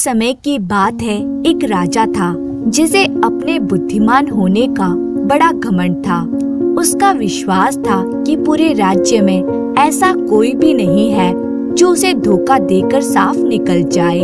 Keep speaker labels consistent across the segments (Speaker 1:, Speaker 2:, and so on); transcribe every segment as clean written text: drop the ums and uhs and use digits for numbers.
Speaker 1: समय की बात है, एक राजा था जिसे अपने बुद्धिमान होने का बड़ा घमंड था। उसका विश्वास था कि पूरे राज्य में ऐसा कोई भी नहीं है जो उसे धोखा देकर साफ निकल जाए।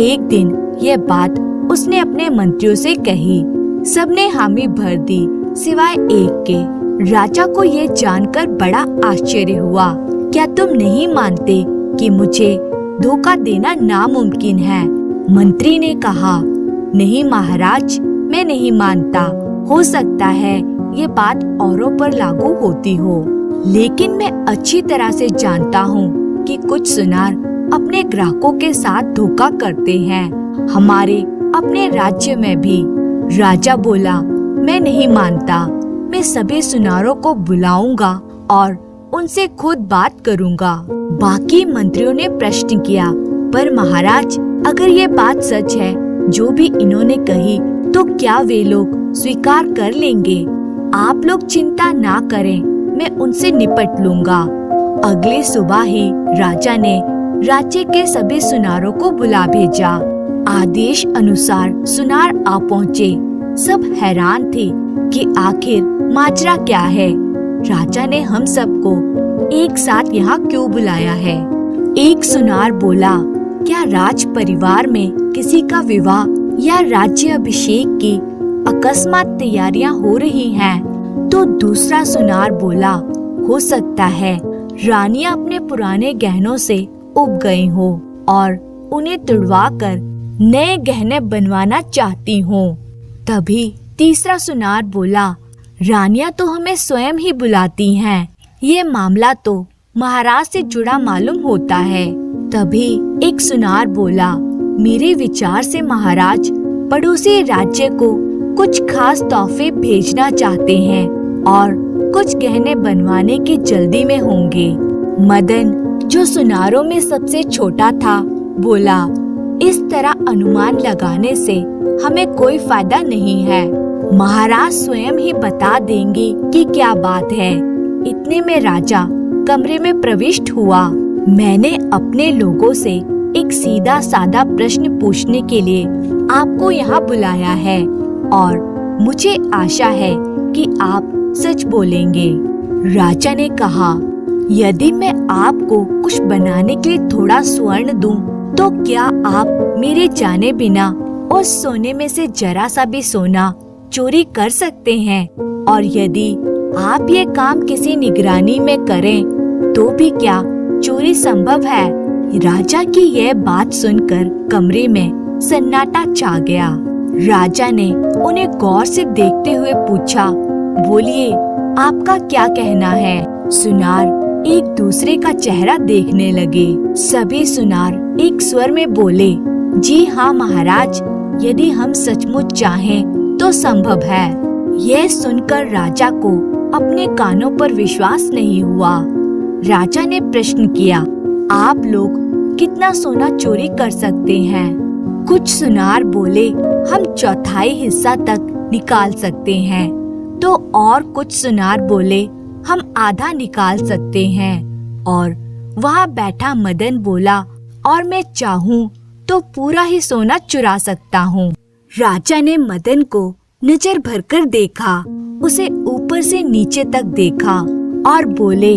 Speaker 1: एक दिन यह बात उसने अपने मंत्रियों से कही। सबने हामी भर दी सिवाय एक के। राजा को ये जानकर बड़ा आश्चर्य हुआ। क्या तुम नहीं मानते कि मुझे धोखा देना नामुमकिन है? मंत्री ने कहा, नहीं महाराज, मैं नहीं मानता। हो सकता है ये बात औरों पर लागू होती हो, लेकिन मैं अच्छी तरह से जानता हूँ कि कुछ सुनार अपने ग्राहकों के साथ धोखा करते हैं, हमारे अपने राज्य में भी। राजा बोला, मैं नहीं मानता। मैं सभी सुनारों को बुलाऊंगा और उनसे खुद बात करूंगा। बाकी मंत्रियों ने प्रश्न किया, पर महाराज, अगर ये बात सच है जो भी इन्होंने कही, तो क्या वे लोग स्वीकार कर लेंगे? आप लोग चिंता ना करें, मैं उनसे निपट लूंगा। अगली सुबह ही राजा ने राज्य के सभी सुनारों को बुला भेजा। आदेश अनुसार सुनार आ पहुँचे। सब हैरान थे कि आखिर माजरा क्या है। राजा ने हम सबको एक साथ यहाँ क्यों बुलाया है? एक सुनार बोला, क्या राज परिवार में किसी का विवाह या राज्य अभिषेक की अकस्मात तैयारियां हो रही हैं? तो दूसरा सुनार बोला, हो सकता है रानियां अपने पुराने गहनों से उब गई हो और उन्हें तुड़वाकर नए गहने बनवाना चाहती हो। तभी तीसरा सुनार बोला, रानियां तो हमें स्वयं ही बुलाती हैं। ये मामला तो महाराज से जुड़ा मालूम होता है। तभी एक सुनार बोला, मेरे विचार से महाराज पड़ोसी राज्य को कुछ खास तोहफे भेजना चाहते हैं और कुछ गहने बनवाने की जल्दी में होंगे। मदन, जो सुनारों में सबसे छोटा था, बोला, इस तरह अनुमान लगाने से हमें कोई फायदा नहीं है। महाराज स्वयं ही बता देंगे कि क्या बात है। इतने में राजा कमरे में प्रविष्ट हुआ। मैंने अपने लोगों से एक सीधा साधा प्रश्न पूछने के लिए आपको यहाँ बुलाया है और मुझे आशा है कि आप सच बोलेंगे। राजा ने कहा, यदि मैं आपको कुछ बनाने के लिए थोड़ा स्वर्ण दूं, तो क्या आप मेरे जाने बिना उस सोने में से जरा सा भी सोना चोरी कर सकते हैं? और यदि आप ये काम किसी निगरानी में करें, तो भी क्या चोरी संभव है? राजा की यह बात सुनकर कमरे में सन्नाटा छा गया। राजा ने उन्हें गौर से देखते हुए पूछा, बोलिए, आपका क्या कहना है? सुनार एक दूसरे का चेहरा देखने लगे। सभी सुनार एक स्वर में बोले, जी हाँ महाराज, यदि हम सचमुच चाहें तो संभव है। यह सुनकर राजा को अपने कानों पर विश्वास नहीं हुआ। राजा ने प्रश्न किया, आप लोग कितना सोना चोरी कर सकते हैं? कुछ सुनार बोले, हम चौथाई हिस्सा तक निकाल सकते हैं। तो और कुछ सुनार बोले, हम आधा निकाल सकते हैं। और वहाँ बैठा मदन बोला, और मैं चाहूँ तो पूरा ही सोना चुरा सकता हूँ। राजा ने मदन को नजर भरकर देखा, उसे ऊपर से नीचे तक देखा और बोले,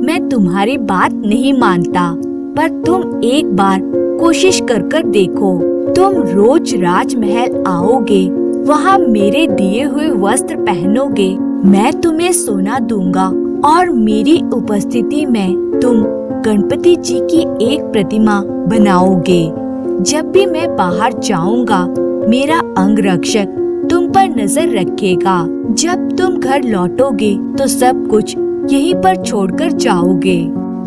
Speaker 1: मैं तुम्हारी बात नहीं मानता, पर तुम एक बार कोशिश कर देखो। तुम रोज राजमहल आओगे, वहाँ मेरे दिए हुए वस्त्र पहनोगे, मैं तुम्हें सोना दूंगा और मेरी उपस्थिति में तुम गणपति जी की एक प्रतिमा बनाओगे। जब भी मैं बाहर जाऊंगा, मेरा अंगरक्षक तुम पर नजर रखेगा। जब तुम घर लौटोगे तो सब कुछ यहीं पर छोड़कर जाओगे।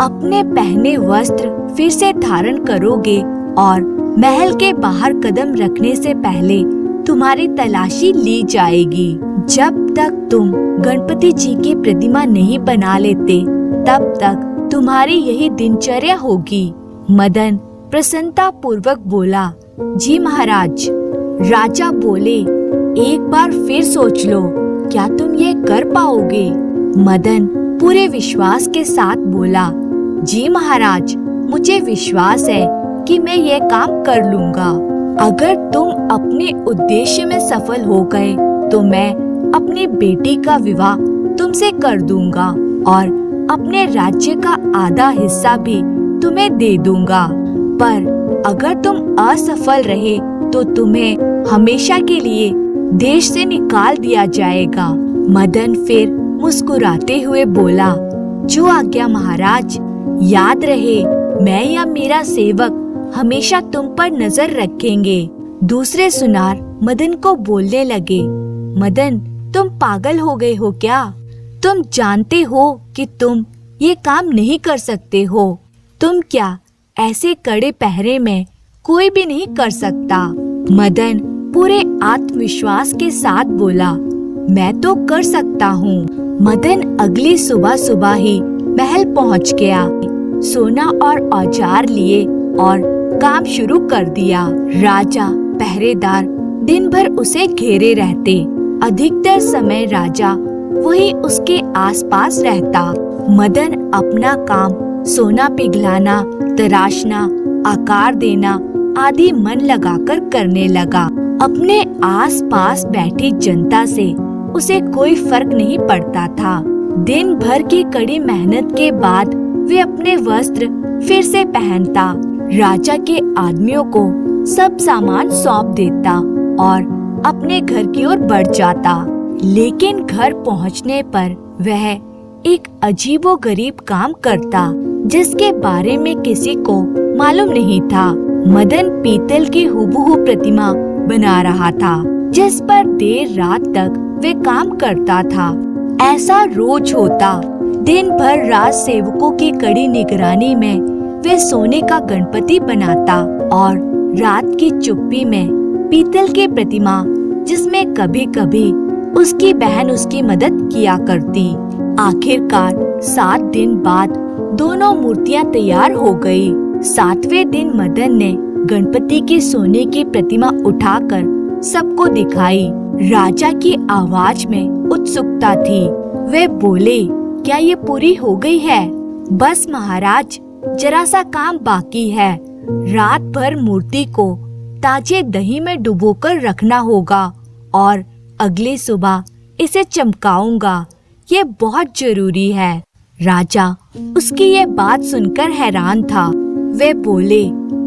Speaker 1: अपने पहने वस्त्र फिर से धारण करोगे और महल के बाहर कदम रखने से पहले तुम्हारी तलाशी ली जाएगी। जब तक तुम गणपति जी की प्रतिमा नहीं बना लेते, तब तक तुम्हारी यही दिनचर्या होगी। मदन प्रसन्नता पूर्वक बोला, जी महाराज। राजा बोले, एक बार फिर सोच लो, क्या तुम ये कर पाओगे? मदन पूरे विश्वास के साथ बोला, जी महाराज, मुझे विश्वास है कि मैं ये काम कर लूँगा। अगर तुम अपने उद्देश्य में सफल हो गए तो मैं अपनी बेटी का विवाह तुमसे कर दूंगा और अपने राज्य का आधा हिस्सा भी तुम्हें दे दूंगा। पर अगर तुम असफल रहे तो तुम्हें हमेशा के लिए देश से निकाल दिया जाएगा। मदन फिर मुस्कुराते हुए बोला, जो आज्ञा महाराज। याद रहे, मैं या मेरा सेवक हमेशा तुम पर नजर रखेंगे। दूसरे सुनार मदन को बोलने लगे, मदन तुम पागल हो गए हो क्या? तुम जानते हो कि तुम ये काम नहीं कर सकते हो। तुम क्या ऐसे कड़े पहरे में कोई भी नहीं कर सकता। मदन पूरे आत्मविश्वास के साथ बोला, मैं तो कर सकता हूँ। मदन अगली सुबह सुबह ही महल पहुँच गया, सोना और औजार लिए और काम शुरू कर दिया। राजा पहरेदार दिन भर उसे घेरे रहते। अधिकतर समय राजा वही उसके आसपास रहता। मदन अपना काम सोना पिघलाना, तराशना, आकार देना आदि मन लगाकर करने लगा। अपने आसपास बैठी जनता से उसे कोई फर्क नहीं पड़ता था। दिन भर की कड़ी मेहनत के बाद वे अपने वस्त्र फिर से पहनता, राजा के आदमियों को सब सामान सौंप देता और अपने घर की ओर बढ़ जाता। लेकिन घर पहुंचने पर वह एक अजीबोगरीब काम करता जिसके बारे में किसी को मालूम नहीं था। मदन पीतल की हुबहू प्रतिमा बना रहा था जिस पर देर रात तक वे काम करता था। ऐसा रोज होता। दिन भर राज सेवकों की कड़ी निगरानी में वे सोने का गणपति बनाता और रात की चुप्पी में पीतल की प्रतिमा जिसमें कभी कभी उसकी बहन उसकी मदद किया करती। आखिरकार 7 दिन बाद दोनों मूर्तियां तैयार हो गई। 7वें दिन मदन ने गणपति की सोने की प्रतिमा उठाकर सबको दिखाई। राजा की आवाज में उत्सुकता थी। वे बोले, क्या ये पूरी हो गई है? बस महाराज, जरा सा काम बाकी है। रात भर मूर्ति को ताजे दही में डुबोकर रखना होगा और अगली सुबह इसे चमकाऊंगा। ये बहुत जरूरी है। राजा उसकी ये बात सुनकर हैरान था। वे बोले,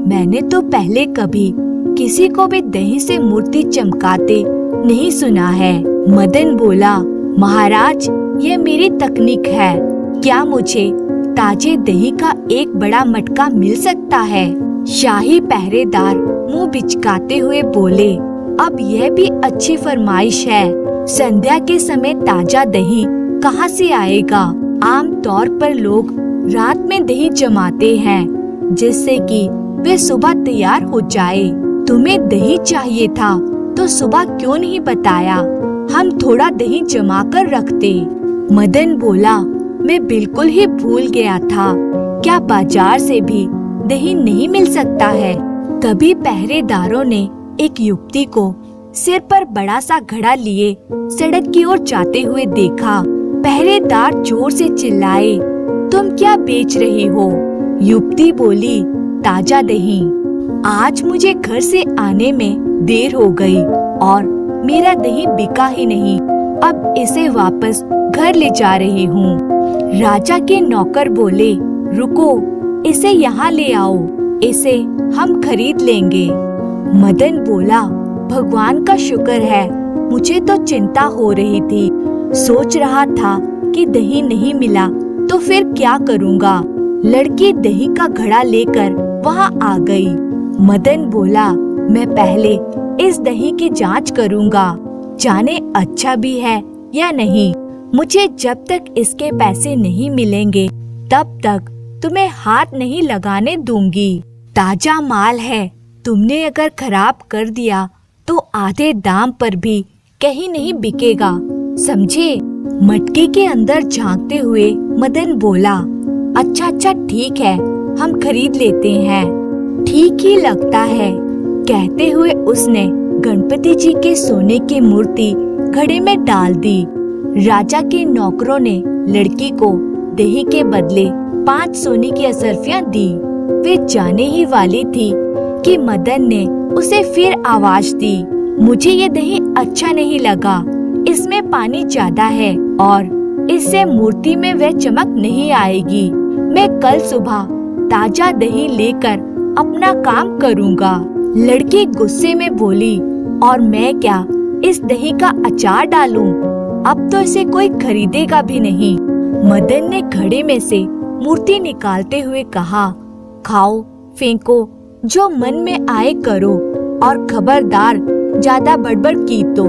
Speaker 1: मैंने तो पहले कभी किसी को भी दही से मूर्ति चमकाते नहीं सुना है। मदन बोला, महाराज, ये मेरी तकनीक है। क्या मुझे ताजे दही का एक बड़ा मटका मिल सकता है? शाही पहरेदार मुंह बिचकाते हुए बोले, अब यह भी अच्छी फरमाइश है। संध्या के समय ताजा दही कहाँ से आएगा? आम तौर पर लोग रात में दही जमाते हैं जिससे कि वे सुबह तैयार हो जाए। तुम्हें दही चाहिए था तो सुबह क्यों नहीं बताया? हम थोड़ा दही जमा कर रखते। मदन बोला, मैं बिल्कुल ही भूल गया था। क्या बाजार से भी दही नहीं मिल सकता है? तभी पहरेदारों ने एक युवती को सिर पर बड़ा सा घड़ा लिए सड़क की ओर जाते हुए देखा। पहरेदार जोर से चिल्लाए, तुम क्या बेच रही हो? युवती बोली, ताजा दही। आज मुझे घर से आने में देर हो गई और मेरा दही बिका ही नहीं। अब इसे वापस घर ले जा रही हूँ। राजा के नौकर बोले, रुको, इसे यहाँ ले आओ, इसे हम खरीद लेंगे। मदन बोला, भगवान का शुक्र है, मुझे तो चिंता हो रही थी। सोच रहा था कि दही नहीं मिला तो फिर क्या करूँगा। लड़की दही का घड़ा लेकर वहाँ आ गई। मदन बोला, मैं पहले इस दही की जांच करूँगा, जाने अच्छा भी है या नहीं। मुझे जब तक इसके पैसे नहीं मिलेंगे तब तक तुम्हें हाथ नहीं लगाने दूंगी। ताजा माल है, तुमने अगर खराब कर दिया तो आधे दाम पर भी कहीं नहीं बिकेगा, समझे? मटके के अंदर झांकते हुए मदन बोला, अच्छा ठीक है, हम खरीद लेते हैं। ठीक ही लगता है, कहते हुए उसने गणपति जी के सोने की मूर्ति घड़े में डाल दी। राजा के नौकरों ने लड़की को दही के बदले 5 सोने की असरफियां दी। वे जाने ही वाली थी कि मदन ने उसे फिर आवाज दी, मुझे ये दही अच्छा नहीं लगा, इसमें पानी ज्यादा है और इससे मूर्ति में वह चमक नहीं आएगी। मैं कल सुबह ताजा दही लेकर अपना काम करूँगा। लड़की गुस्से में बोली, और मैं क्या इस दही का अचार डालूं? अब तो इसे कोई खरीदेगा भी नहीं। मदन ने घड़े में से मूर्ति निकालते हुए कहा, खाओ, फेंको, जो मन में आए करो, और खबरदार ज्यादा बड़बड़ की तो।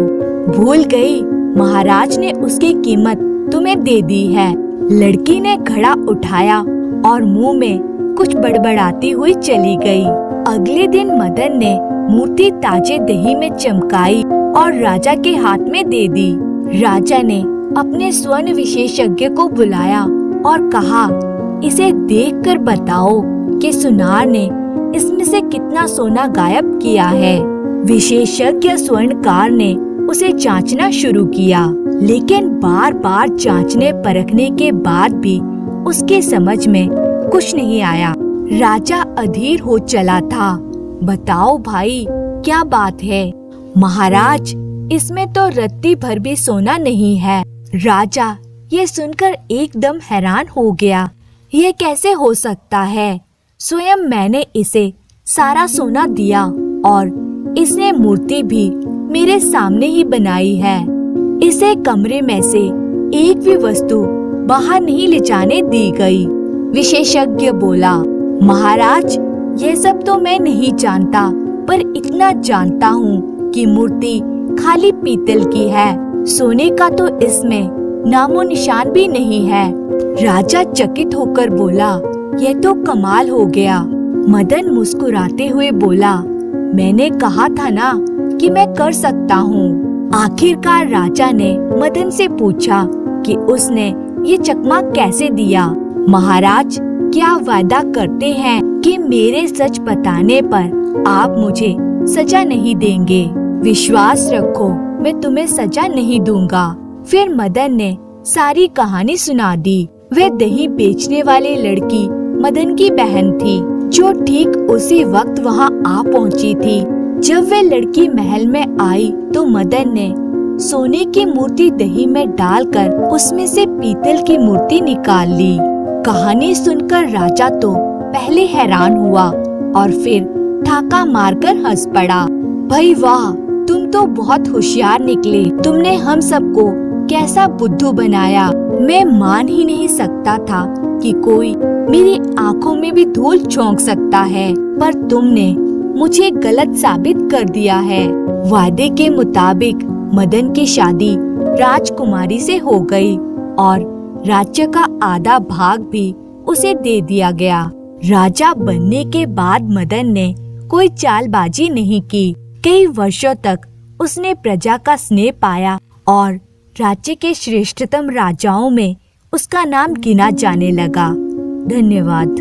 Speaker 1: भूल गई, महाराज ने उसकी कीमत तुम्हें दे दी है। लड़की ने घड़ा उठाया और मुंह में कुछ बड़बड़ाती हुई चली गई। अगले दिन मदन ने मूर्ति ताजे दही में चमकाई और राजा के हाथ में दे दी। राजा ने अपने स्वर्ण विशेषज्ञ को बुलाया और कहा, इसे देखकर बताओ कि सुनार ने इसमें से कितना सोना गायब किया है। विशेषज्ञ स्वर्णकार ने उसे जांचना शुरू किया, लेकिन बार बार जांचने परखने के बाद भी उसके समझ में कुछ नहीं आया। राजा अधीर हो चला था। बताओ भाई, क्या बात है? महाराज, इसमें तो रत्ती भर भी सोना नहीं है। राजा ये सुनकर एकदम हैरान हो गया। ये कैसे हो सकता है? स्वयं मैंने इसे सारा सोना दिया और इसने मूर्ति भी मेरे सामने ही बनाई है। इसे कमरे में से एक भी वस्तु बाहर नहीं ले जाने दी गई। विशेषज्ञ बोला, महाराज, ये सब तो मैं नहीं जानता, पर इतना जानता हूँ कि मूर्ति खाली पीतल की है। सोने का तो इसमें नामो निशान भी नहीं है। राजा चकित होकर बोला, यह तो कमाल हो गया। मदन मुस्कुराते हुए बोला, मैंने कहा था ना कि मैं कर सकता हूँ। आखिरकार राजा ने मदन से पूछा कि उसने ये चकमा कैसे दिया। महाराज, क्या वादा करते हैं कि मेरे सच बताने पर आप मुझे सजा नहीं देंगे? विश्वास रखो, मैं तुम्हें सजा नहीं दूंगा। फिर मदन ने सारी कहानी सुना दी। वह दही बेचने वाले लड़की मदन की बहन थी, जो ठीक उसी वक्त वहां आ पहुंची थी। जब वह लड़की महल में आई तो मदन ने सोने की मूर्ति दही में डालकर उसमें से पीतल की मूर्ति निकाल ली। कहानी सुनकर राजा तो पहले हैरान हुआ और फिर ठाका मारकर हंस पड़ा। भाई वाह, तुम तो बहुत होशियार निकले। तुमने हम सबको कैसा बुद्धू बनाया। मैं मान ही नहीं सकता था कि कोई मेरी आंखों में भी धूल झोंक सकता है, पर तुमने मुझे गलत साबित कर दिया है। वादे के मुताबिक मदन की शादी राजकुमारी से हो गई और राज्य का आधा भाग भी उसे दे दिया गया। राजा बनने के बाद मदन ने कोई चालबाजी नहीं की। कई वर्षों तक उसने प्रजा का स्नेह पाया और राज्य के श्रेष्ठतम राजाओं में उसका नाम गिना जाने लगा। धन्यवाद।